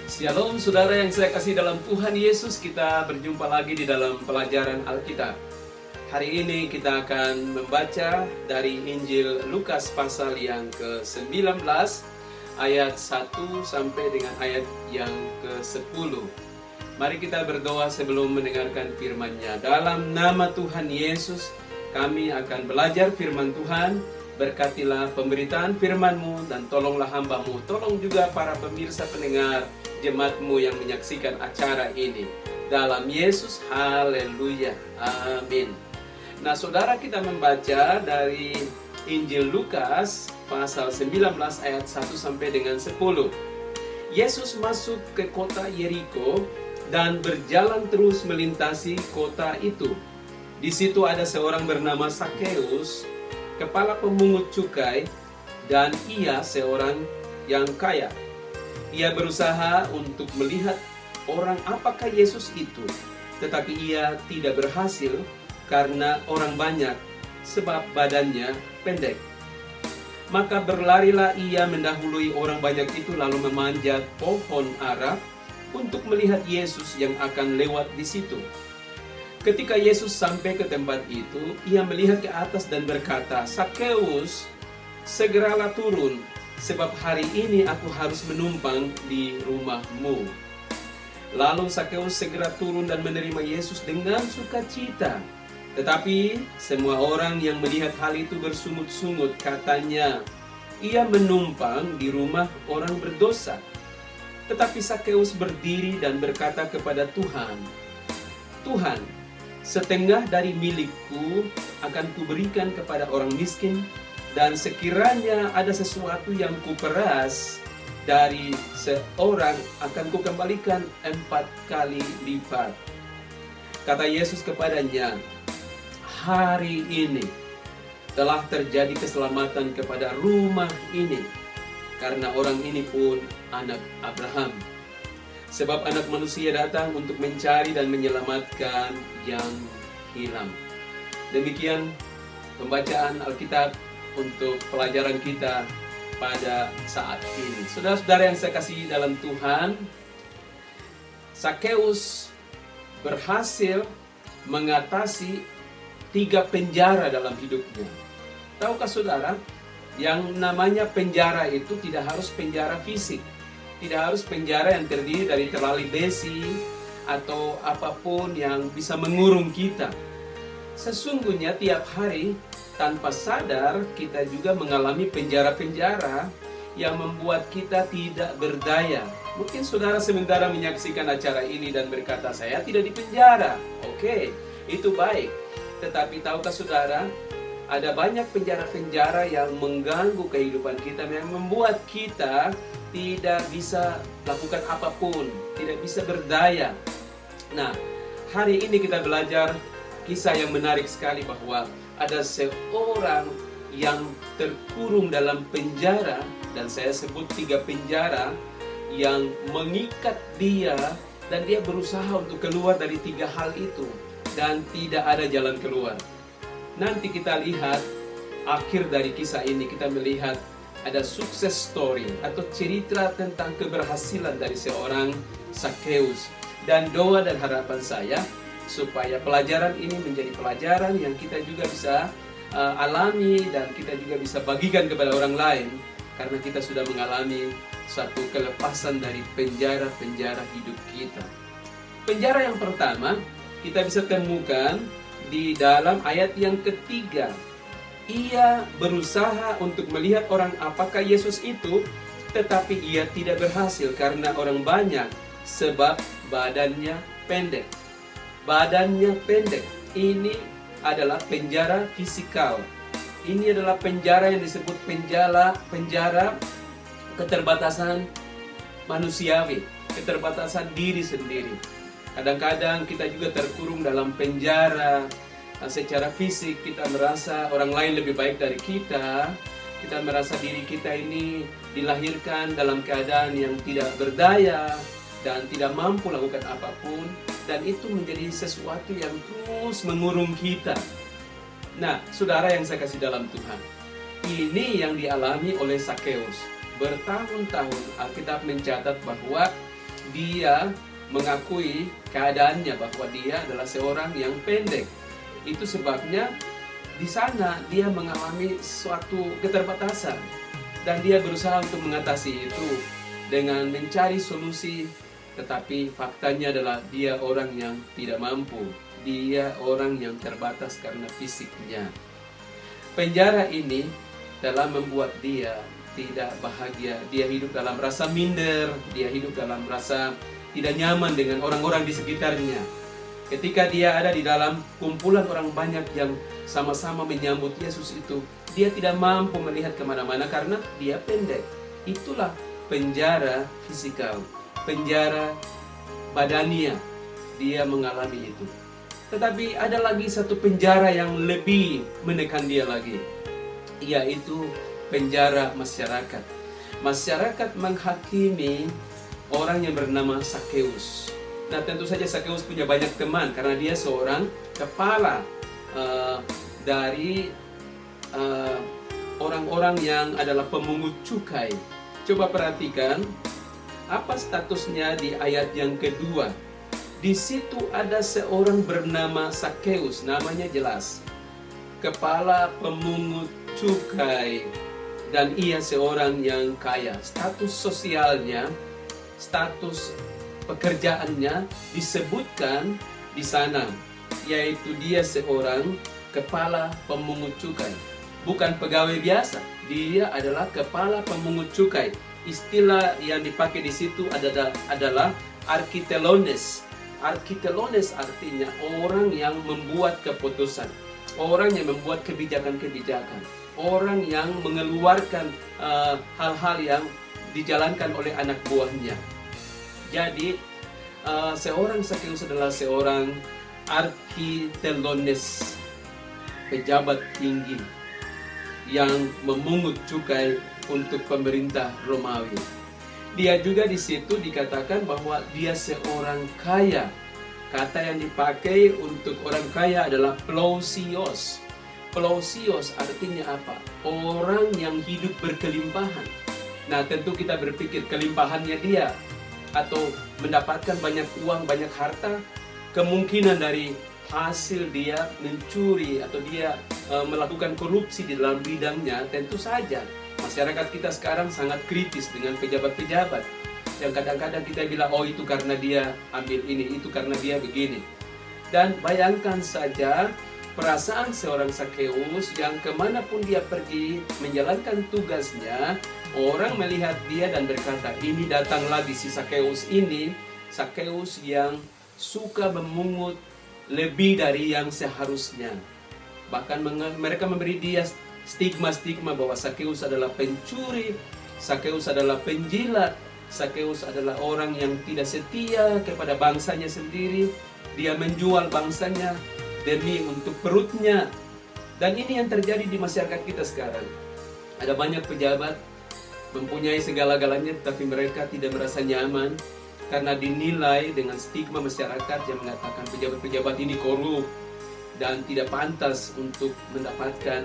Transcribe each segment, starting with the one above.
Shalom saudara yang saya kasih dalam Tuhan Yesus, kita berjumpa lagi di dalam pelajaran Alkitab. Hari ini kita akan membaca dari Injil Lukas pasal yang ke-19 ayat 1 sampai dengan ayat yang ke-10. Mari kita berdoa sebelum mendengarkan firman-Nya. Dalam nama Tuhan Yesus, kami akan belajar firman Tuhan. Berkatilah pemberitaan firman-Mu dan tolonglah hamba-Mu. Tolong juga para pemirsa pendengar jemaat-Mu yang menyaksikan acara ini. Dalam Yesus, haleluya, amin. Nah saudara, kita membaca dari Injil Lukas pasal 19 ayat 1 sampai dengan 10. Yesus masuk ke kota Yeriko dan berjalan terus melintasi kota itu. Di situ ada seorang bernama Sakeus, kepala pemungut cukai, dan ia seorang yang kaya. Ia berusaha untuk melihat orang apakah Yesus itu, tetapi ia tidak berhasil karena orang banyak, sebab badannya pendek. Maka berlarilah ia mendahului orang banyak itu, lalu memanjat pohon ara untuk melihat Yesus yang akan lewat di situ. Ketika Yesus sampai ke tempat itu, ia melihat ke atas dan berkata, "Sakeus, segeralah turun, sebab hari ini aku harus menumpang di rumahmu." Lalu Sakeus segera turun dan menerima Yesus dengan sukacita. Tetapi semua orang yang melihat hal itu bersungut-sungut, katanya, "Ia menumpang di rumah orang berdosa." Tetapi Sakeus berdiri dan berkata kepada Tuhan, "Tuhan, setengah dari milikku akan kuberikan kepada orang miskin, dan sekiranya ada sesuatu yang kuperas dari seorang akan kukembalikan 4 kali lipat." Kata Yesus kepadanya, "Hari ini telah terjadi keselamatan kepada rumah ini, karena orang ini pun anak Abraham. Sebab anak manusia datang untuk mencari dan menyelamatkan yang hilang." Demikian pembacaan Alkitab untuk pelajaran kita pada saat ini. Saudara-saudara yang saya kasih dalam Tuhan, Sakeus berhasil mengatasi 3 penjara dalam hidupnya. Tahukah saudara, yang namanya penjara itu tidak harus penjara fisik. Tidak harus penjara yang terdiri dari tali besi atau apapun yang bisa mengurung kita. Sesungguhnya tiap hari tanpa sadar kita juga mengalami penjara-penjara yang membuat kita tidak berdaya. Mungkin saudara sementara menyaksikan acara ini dan berkata, "Saya tidak dipenjara." Oke, itu baik. Tetapi tahukah saudara, ada banyak penjara-penjara yang mengganggu kehidupan kita, yang membuat kita tidak bisa lakukan apapun, tidak bisa berdaya. Nah, hari ini kita belajar kisah yang menarik sekali, bahwa ada seorang yang terkurung dalam penjara, dan saya sebut 3 penjara yang mengikat dia, dan dia berusaha untuk keluar dari 3 hal itu, dan tidak ada jalan keluar. Nanti kita lihat akhir dari kisah ini, kita melihat ada success story atau cerita tentang keberhasilan dari seorang Sakeus. Dan doa dan harapan saya supaya pelajaran ini menjadi pelajaran yang kita juga bisa alami, dan kita juga bisa bagikan kepada orang lain, karena kita sudah mengalami suatu kelepasan dari penjara-penjara hidup kita. Penjara yang pertama kita bisa temukan di dalam ayat yang ketiga. Ia berusaha untuk melihat orang apakah Yesus itu, tetapi ia tidak berhasil karena orang banyak, sebab badannya pendek. Badannya pendek. Ini adalah penjara fisikal. Ini adalah penjara yang disebut penjara keterbatasan manusiawi, keterbatasan diri sendiri. Kadang-kadang kita juga terkurung dalam penjara secara fisik. Kita merasa orang lain lebih baik dari kita. Kita merasa diri kita ini dilahirkan dalam keadaan yang tidak berdaya dan tidak mampu lakukan apapun. Dan itu menjadi sesuatu yang terus mengurung kita. Nah, saudara yang saya kasih dalam Tuhan, ini yang dialami oleh Sakeus. Bertahun-tahun Alkitab mencatat bahwa dia mengakui keadaannya bahwa dia adalah seorang yang pendek. Itu sebabnya di sana dia mengalami suatu keterbatasan dan dia berusaha untuk mengatasi itu dengan mencari solusi, tetapi faktanya adalah dia orang yang tidak mampu. Dia orang yang terbatas karena fisiknya. Penjara ini telah membuat dia tidak bahagia. Dia hidup dalam rasa minder, dia hidup dalam rasa tidak nyaman dengan orang-orang di sekitarnya. Ketika dia ada di dalam kumpulan orang banyak yang sama-sama menyambut Yesus itu, dia tidak mampu melihat kemana-mana karena dia pendek. Itulah penjara fisikal, penjara badania. Dia mengalami itu. Tetapi ada lagi satu penjara yang lebih menekan dia lagi, yaitu penjara masyarakat. Masyarakat menghakimi orang yang bernama Sakeus. Nah, tentu saja Sakeus punya banyak teman karena dia seorang kepala dari orang-orang yang adalah pemungut cukai. Coba perhatikan apa statusnya di ayat yang kedua. Di situ ada seorang bernama Sakeus, namanya jelas, kepala pemungut cukai, dan ia seorang yang kaya. Status sosialnya, status pekerjaannya disebutkan di sana, yaitu dia seorang kepala pemungut cukai. Bukan pegawai biasa, dia adalah kepala pemungut cukai. Istilah yang dipakai di situ adalah arkitelones. Arkitelones artinya orang yang membuat keputusan, orang yang membuat kebijakan-kebijakan, orang yang mengeluarkan hal-hal yang dijalankan oleh anak buahnya. Jadi seorang Sakeus adalah seorang arkitelones, pejabat tinggi yang memungut cukai untuk pemerintah Romawi. Dia juga di situ dikatakan bahwa dia seorang kaya. Kata yang dipakai untuk orang kaya adalah plosios. Plosios artinya apa? Orang yang hidup berkelimpahan. Nah, tentu kita berpikir kelimpahannya dia atau mendapatkan banyak uang, banyak harta, kemungkinan dari hasil dia mencuri atau dia melakukan korupsi di dalam bidangnya. Tentu saja masyarakat kita sekarang sangat kritis dengan pejabat-pejabat yang kadang-kadang kita bilang, oh itu karena dia ambil ini, itu karena dia begini. Dan bayangkan saja perasaan seorang Sakeus yang kemanapun dia pergi menjalankan tugasnya, orang melihat dia dan berkata, ini datang lagi si Sakeus ini, Sakeus yang suka memungut lebih dari yang seharusnya. Bahkan mereka memberi dia stigma-stigma bahwa Sakeus adalah pencuri, Sakeus adalah penjilat, Sakeus adalah orang yang tidak setia kepada bangsanya sendiri. Dia menjual bangsanya demi untuk perutnya. Dan ini yang terjadi di masyarakat kita sekarang. Ada banyak pejabat mempunyai segala-galanya, tetapi mereka tidak merasa nyaman karena dinilai dengan stigma masyarakat yang mengatakan pejabat-pejabat ini korup dan tidak pantas untuk mendapatkan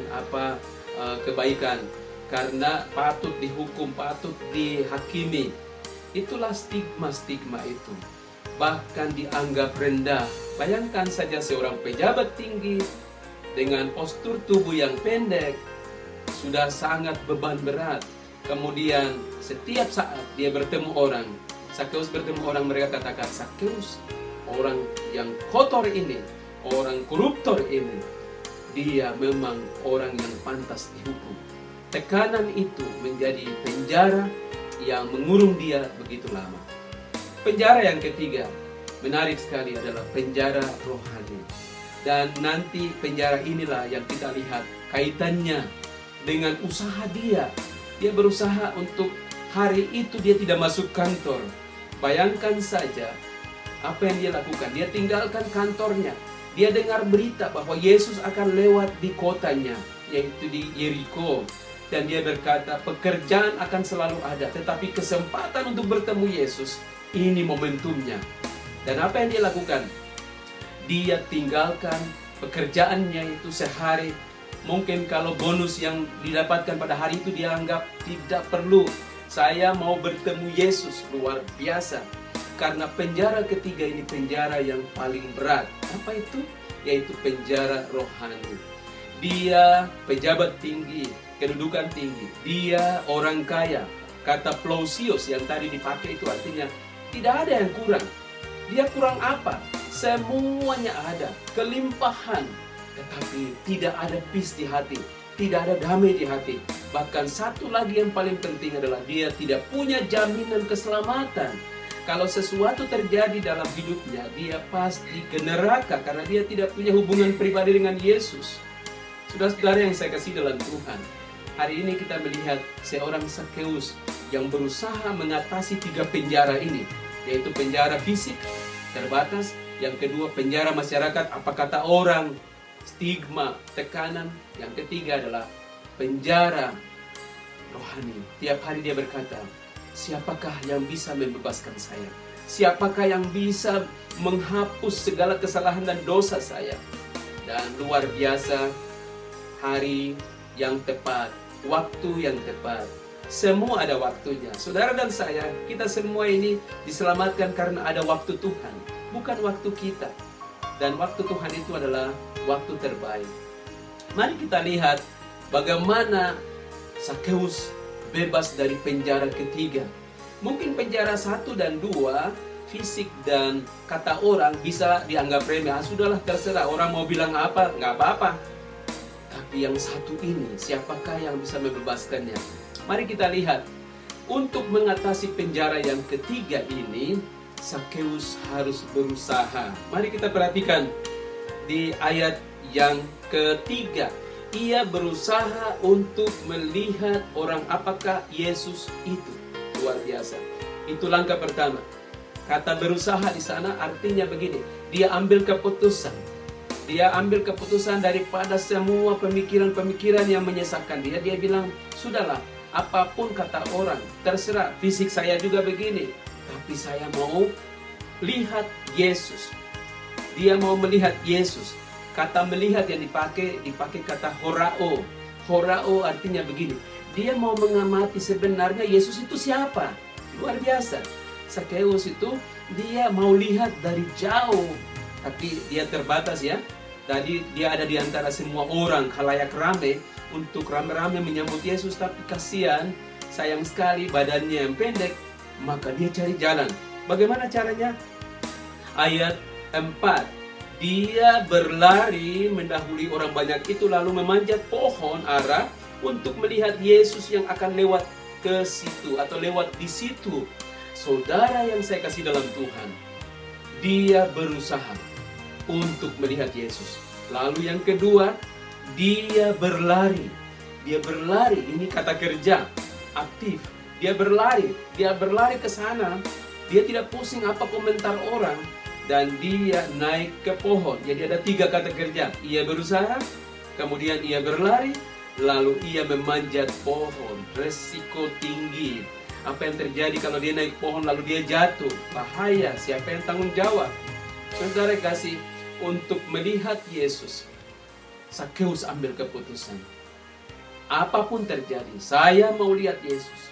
kebaikan karena patut dihukum, patut dihakimi. Itulah stigma-stigma itu. Bahkan dianggap rendah. Bayangkan saja seorang pejabat tinggi dengan postur tubuh yang pendek, sudah sangat beban berat. Kemudian setiap saat dia bertemu orang, Sakeus bertemu orang, mereka katakan, Sakeus, orang yang kotor ini, orang koruptor ini, dia memang orang yang pantas dihukum. Tekanan itu menjadi penjara yang mengurung dia begitu lama. Penjara yang ketiga, menarik sekali, adalah penjara rohani. Dan nanti penjara inilah yang kita lihat kaitannya dengan usaha dia. Dia berusaha untuk hari itu dia tidak masuk kantor. Bayangkan saja apa yang dia lakukan. Dia tinggalkan kantornya. Dia dengar berita bahwa Yesus akan lewat di kotanya, yaitu di Yeriko. Dan dia berkata, pekerjaan akan selalu ada, tetapi kesempatan untuk bertemu Yesus, ini momentumnya. Dan apa yang dia lakukan? Dia tinggalkan pekerjaannya itu sehari. Mungkin kalau bonus yang didapatkan pada hari itu dia anggap tidak perlu. Saya mau bertemu Yesus, luar biasa. karena penjara ketiga ini penjara yang paling berat. Apa itu? Yaitu penjara rohani. Dia pejabat tinggi, kedudukan tinggi. Dia orang kaya. Kata plosios yang tadi dipakai itu artinya tidak ada yang kurang. Dia kurang apa? Semuanya ada, kelimpahan. Tetapi tidak ada peace di hati, tidak ada damai di hati. Bahkan satu lagi yang paling penting adalah dia tidak punya jaminan keselamatan. Kalau sesuatu terjadi dalam hidupnya, dia pasti ke neraka karena dia tidak punya hubungan pribadi dengan Yesus. Saudara-saudara yang saya kasih dalam Tuhan, hari ini kita melihat seorang Sakeus yang berusaha mengatasi 3 penjara ini, yaitu penjara fisik, terbatas. Yang kedua, penjara masyarakat, apa kata orang, stigma, tekanan. Yang ketiga adalah penjara rohani. Tiap hari dia berkata, siapakah yang bisa membebaskan saya? Siapakah yang bisa menghapus segala kesalahan dan dosa saya? Dan luar biasa, hari yang tepat, waktu yang tepat. Semua ada waktunya. Saudara dan saya, kita semua ini diselamatkan karena ada waktu Tuhan, bukan waktu kita. Dan waktu Tuhan itu adalah waktu terbaik. Mari kita lihat bagaimana Sakeus bebas dari penjara ketiga. Mungkin penjara 1 dan 2, fisik dan kata orang bisa dianggap remeh. Sudahlah, terserah orang mau bilang apa, nggak apa-apa. Tapi yang satu ini, siapakah yang bisa membebaskannya? Mari kita lihat. Untuk mengatasi penjara yang ketiga ini, Sakeus harus berusaha. Mari kita perhatikan di ayat yang ketiga. Ia berusaha untuk melihat orang apakah Yesus itu. Luar biasa. Itu langkah pertama. Kata berusaha di sana artinya begini. Dia ambil keputusan. Dia ambil keputusan daripada semua pemikiran-pemikiran yang menyesatkan dia. Dia bilang, sudahlah, apapun kata orang, terserah. Fisik saya juga begini, tapi saya mau lihat Yesus. Dia mau melihat Yesus. Kata melihat yang dipakai kata horao. Horao artinya begini. Dia mau mengamati sebenarnya Yesus itu siapa. Luar biasa. Sakeus itu dia mau lihat dari jauh. Tapi dia terbatas ya. Tadi dia ada di antara semua orang, khalayak ramai, untuk rame-rame menyambut Yesus. Tapi kasihan, sayang sekali badannya yang pendek. Maka dia cari jalan. Bagaimana caranya? Ayat 4. Dia berlari mendahului orang banyak itu, lalu memanjat pohon ara untuk melihat Yesus yang akan lewat ke situ atau lewat di situ. Saudara yang saya kasih dalam Tuhan, dia berusaha untuk melihat Yesus. Lalu yang kedua, dia berlari. Dia berlari, ini kata kerja, aktif. Dia berlari ke sana. Dia tidak pusing apa komentar orang. Dan dia naik ke pohon. Jadi ada 3 kata kerja. Ia berusaha, kemudian ia berlari, lalu ia memanjat pohon. Resiko tinggi. Apa yang terjadi kalau dia naik pohon lalu dia jatuh? Bahaya, siapa yang tanggung jawab? Saudara kasih, untuk melihat Yesus, Sakeus ambil keputusan. Apapun terjadi, saya mau lihat Yesus.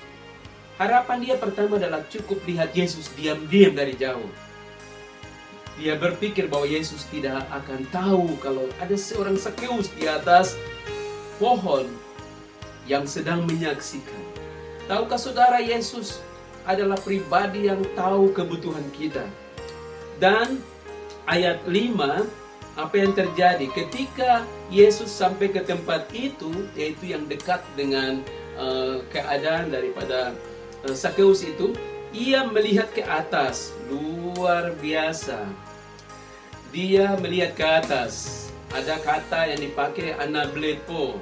Harapan dia pertama adalah cukup lihat Yesus diam-diam dari jauh. Dia berpikir bahwa Yesus tidak akan tahu kalau ada seorang Sakeus di atas pohon yang sedang menyaksikan. Tahukah saudara, Yesus adalah pribadi yang tahu kebutuhan kita. Dan ayat 5, apa yang terjadi ketika Yesus sampai ke tempat itu, yaitu yang dekat dengan keadaan daripada Sakeus itu, ia melihat ke atas. Luar biasa. Dia melihat ke atas. Ada kata yang dipakai anablepo.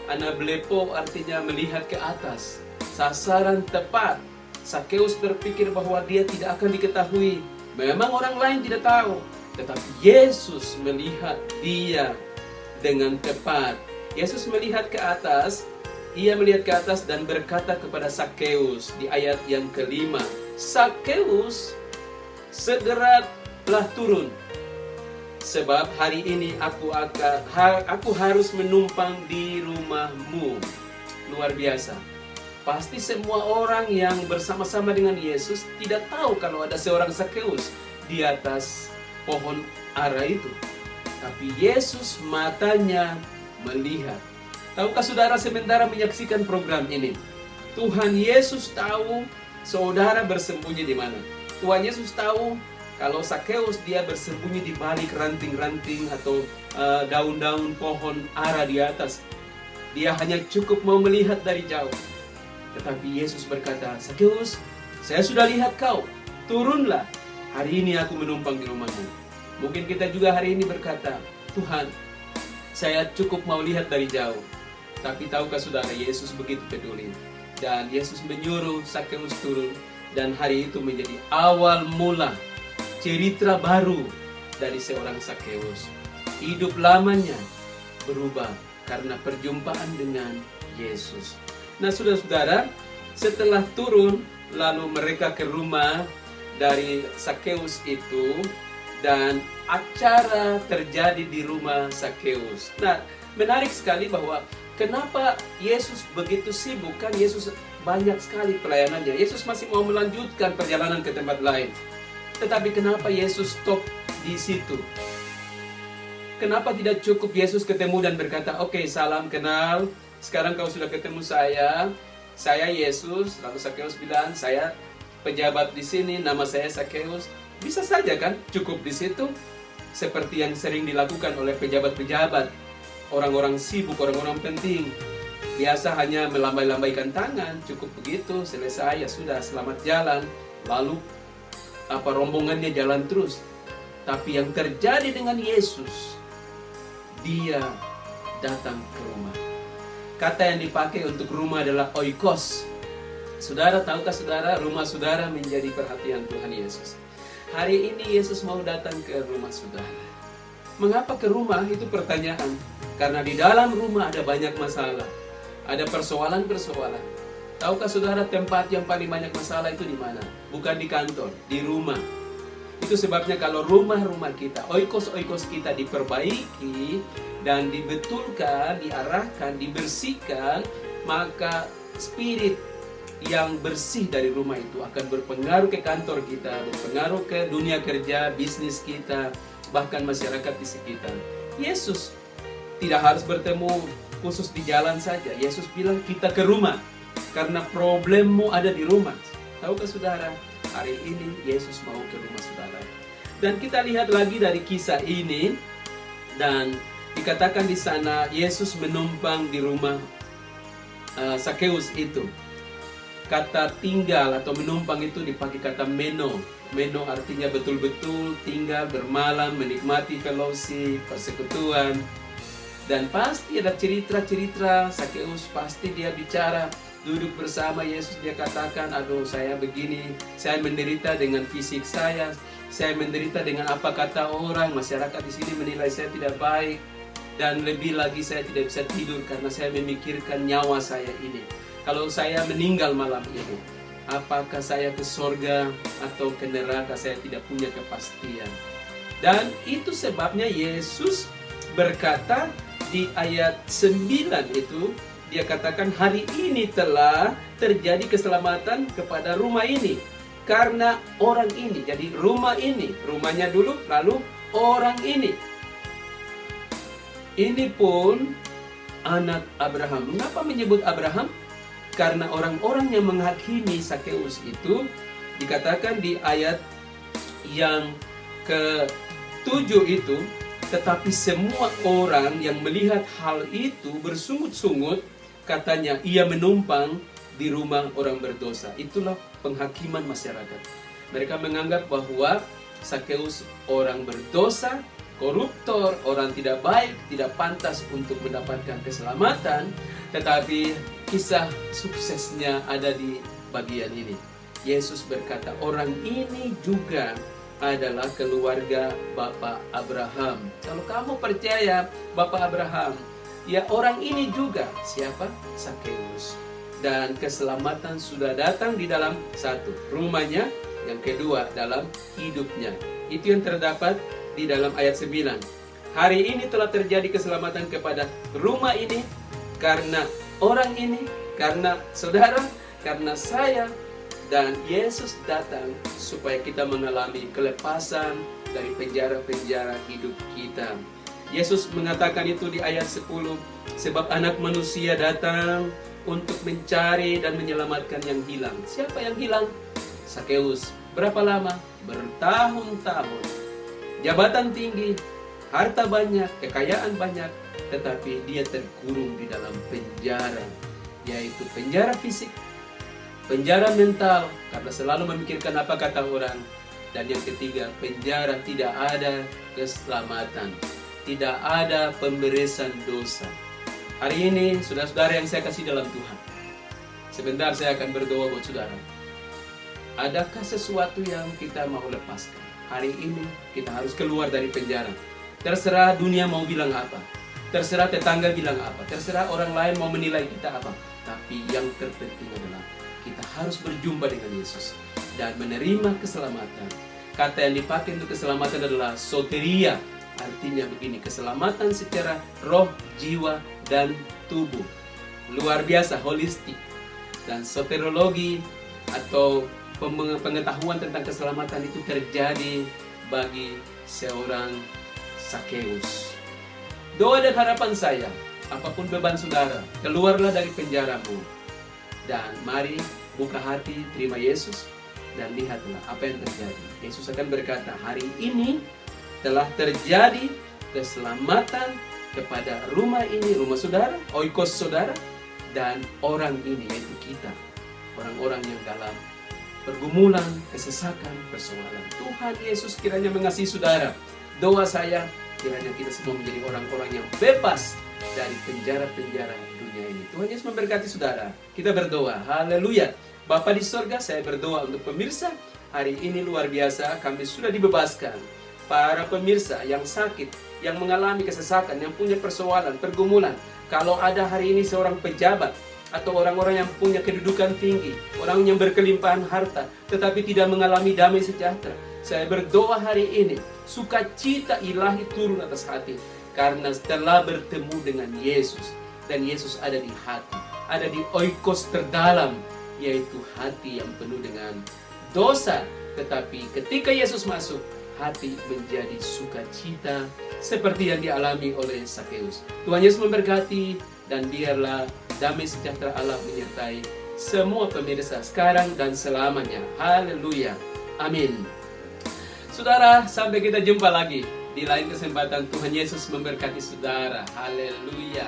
Anablepo artinya melihat ke atas. Sasaran tepat. Sakeus berpikir bahwa dia tidak akan diketahui. Memang orang lain tidak tahu. Tetapi Yesus melihat dia dengan tepat. Yesus melihat ke atas. Ia melihat ke atas dan berkata kepada Sakeus di ayat yang ke-5. Sakeus, segeralah turun. Sebab hari ini aku harus menumpang di rumahmu. Luar biasa. Pasti semua orang yang bersama-sama dengan Yesus tidak tahu kalau ada seorang Sakeus di atas pohon ara itu. Tapi Yesus matanya melihat. Tahukah saudara, sementara menyaksikan program ini, Tuhan Yesus tahu saudara bersembunyi di mana. Tuhan Yesus tahu kalau Sakeus dia bersembunyi di balik ranting-ranting atau daun-daun pohon ara di atas. Dia hanya cukup mau melihat dari jauh. Tetapi Yesus berkata, Sakeus, saya sudah lihat kau, turunlah. Hari ini aku menumpang di rumahmu. Mungkin kita juga hari ini berkata, Tuhan, saya cukup mau lihat dari jauh. Tapi tahukah saudara, Yesus begitu peduli. Dan Yesus menyuruh Sakeus turun. Dan hari itu menjadi awal mula cerita baru dari seorang Sakeus. Hidup lamanya berubah karena perjumpaan dengan Yesus. Nah, saudara-saudara, setelah turun, lalu mereka ke rumah dari Sakeus itu, dan acara terjadi di rumah Sakeus. Nah, menarik sekali bahwa kenapa Yesus begitu sibuk, kan Yesus banyak sekali pelayanannya. Yesus masih mau melanjutkan perjalanan ke tempat lain. Tetapi kenapa Yesus stop di situ? Kenapa tidak cukup Yesus ketemu dan berkata, oke, salam kenal, sekarang kau sudah ketemu saya Yesus. Lalu Sakeus bilang, saya pejabat di sini, nama saya Sakeus. Bisa saja kan, cukup di situ. Seperti yang sering dilakukan oleh pejabat-pejabat, orang-orang sibuk, orang-orang penting. Biasa hanya melambai-lambaikan tangan, cukup begitu, selesai, ya sudah, selamat jalan. Lalu rombongannya jalan terus. Tapi yang terjadi dengan Yesus, dia datang ke rumah. Kata yang dipakai untuk rumah adalah oikos. Saudara, tahukah saudara, rumah saudara menjadi perhatian Tuhan Yesus. Hari ini Yesus mau datang ke rumah saudara. Mengapa ke rumah? Itu pertanyaan. Karena di dalam rumah ada banyak masalah. Ada persoalan-persoalan. Tahukah saudara, tempat yang paling banyak masalah itu di mana? Bukan di kantor, di rumah. Itu sebabnya kalau rumah-rumah kita, oikos-oikos kita diperbaiki dan dibetulkan, diarahkan, dibersihkan, maka spirit yang bersih dari rumah itu akan berpengaruh ke kantor kita, berpengaruh ke dunia kerja, bisnis kita, bahkan masyarakat di sekitar. Yesus tidak harus bertemu khusus di jalan saja. Yesus bilang kita ke rumah, karena problemmu ada di rumah. Tahukah saudara, hari ini Yesus mau ke rumah saudara. Dan kita lihat lagi dari kisah ini, dan dikatakan di sana Yesus menumpang di rumah Sakeus itu. Kata tinggal atau menumpang itu dipakai kata meno. Meno artinya betul-betul tinggal, bermalam, menikmati fellowship, persekutuan. Dan pasti ada cerita-cerita Sakeus, pasti dia bicara, duduk bersama Yesus, dia katakan, aduh saya begini, saya menderita dengan fisik saya menderita dengan apa kata orang, masyarakat di sini menilai saya tidak baik, dan lebih lagi saya tidak bisa tidur karena saya memikirkan nyawa saya ini. Kalau saya meninggal malam ini, apakah saya ke sorga atau ke neraka, saya tidak punya kepastian. Dan itu sebabnya Yesus berkata di ayat 9 itu, dia katakan hari ini telah terjadi keselamatan kepada rumah ini. Karena orang ini, jadi rumah ini, rumahnya dulu, lalu orang ini. Ini pun anak Abraham. Mengapa menyebut Abraham? Karena orang-orang yang menghakimi Sakeus itu dikatakan di ayat yang ke-7 itu, tetapi semua orang yang melihat hal itu bersungut-sungut, katanya ia menumpang di rumah orang berdosa. Itulah penghakiman masyarakat. Mereka menganggap bahwa Sakeus orang berdosa, koruptor, orang tidak baik, tidak pantas untuk mendapatkan keselamatan. Tetapi kisah suksesnya ada di bagian ini. Yesus berkata, orang ini juga adalah keluarga Bapak Abraham. Kalau kamu percaya Bapak Abraham, ya orang ini juga. Siapa? Sakeus. Dan keselamatan sudah datang di dalam satu, rumahnya. Yang kedua, dalam hidupnya. Itu yang terdapat di dalam ayat 9. Hari ini telah terjadi keselamatan kepada rumah ini, karena orang ini, karena saudara, karena saya dan Yesus datang supaya kita mengalami kelepasan dari penjara-penjara hidup kita. Yesus mengatakan itu di ayat 10, sebab anak manusia datang untuk mencari dan menyelamatkan yang hilang. Siapa yang hilang? Sakeus. Berapa lama? Bertahun-tahun. Jabatan tinggi, harta banyak, kekayaan banyak, tetapi dia terkurung di dalam penjara, yaitu penjara fisik, penjara mental, karena selalu memikirkan apa kata orang. Dan yang ketiga, penjara tidak ada keselamatan, tidak ada pemberesan dosa. Hari ini, saudara-saudara yang saya kasih dalam Tuhan, sebentar saya akan berdoa buat saudara. Adakah sesuatu yang kita mau lepaskan? Hari ini kita harus keluar dari penjara. Terserah dunia mau bilang apa, terserah tetangga bilang apa, terserah orang lain mau menilai kita apa. Tapi yang terpenting adalah kita harus berjumpa dengan Yesus dan menerima keselamatan. Kata yang dipakai untuk keselamatan adalah soteria. Artinya begini, keselamatan secara roh, jiwa, dan tubuh. Luar biasa, holistik. Dan soterologi atau pengetahuan tentang keselamatan itu terjadi bagi seorang Sakeus. Doa dan harapan saya, apapun beban saudara, keluarlah dari penjaramu. Dan mari buka hati, terima Yesus, dan lihatlah apa yang terjadi. Yesus akan berkata, hari ini telah terjadi keselamatan kepada rumah ini, rumah saudara, oikos saudara, dan orang ini, yaitu kita. Orang-orang yang dalam pergumulan, kesesakan, persoalan. Tuhan Yesus kiranya mengasihi saudara. Doa saya, kiranya kita semua menjadi orang-orang yang bebas dari penjara-penjara dunia ini. Tuhan Yesus memberkati saudara. Kita berdoa. Haleluya. Bapa di sorga, saya berdoa untuk pemirsa. Hari ini luar biasa, kami sudah dibebaskan. Para pemirsa yang sakit, yang mengalami kesesakan, yang punya persoalan, pergumulan. Kalau ada hari ini seorang pejabat, atau orang-orang yang punya kedudukan tinggi, orang yang berkelimpahan harta, tetapi tidak mengalami damai sejahtera. Saya berdoa hari ini, sukacita ilahi turun atas hati, karena setelah bertemu dengan Yesus, dan Yesus ada di hati, ada di oikos terdalam, yaitu hati yang penuh dengan dosa. Tetapi ketika Yesus masuk, hati menjadi sukacita, seperti yang dialami oleh Sakeus. Tuhan Yesus memberkati, dan biarlah damai sejahtera Allah menyertai semua pemirsa sekarang dan selamanya. Haleluya. Amin. Saudara, sampai kita jumpa lagi di lain kesempatan. Tuhan Yesus memberkati saudara. Haleluya.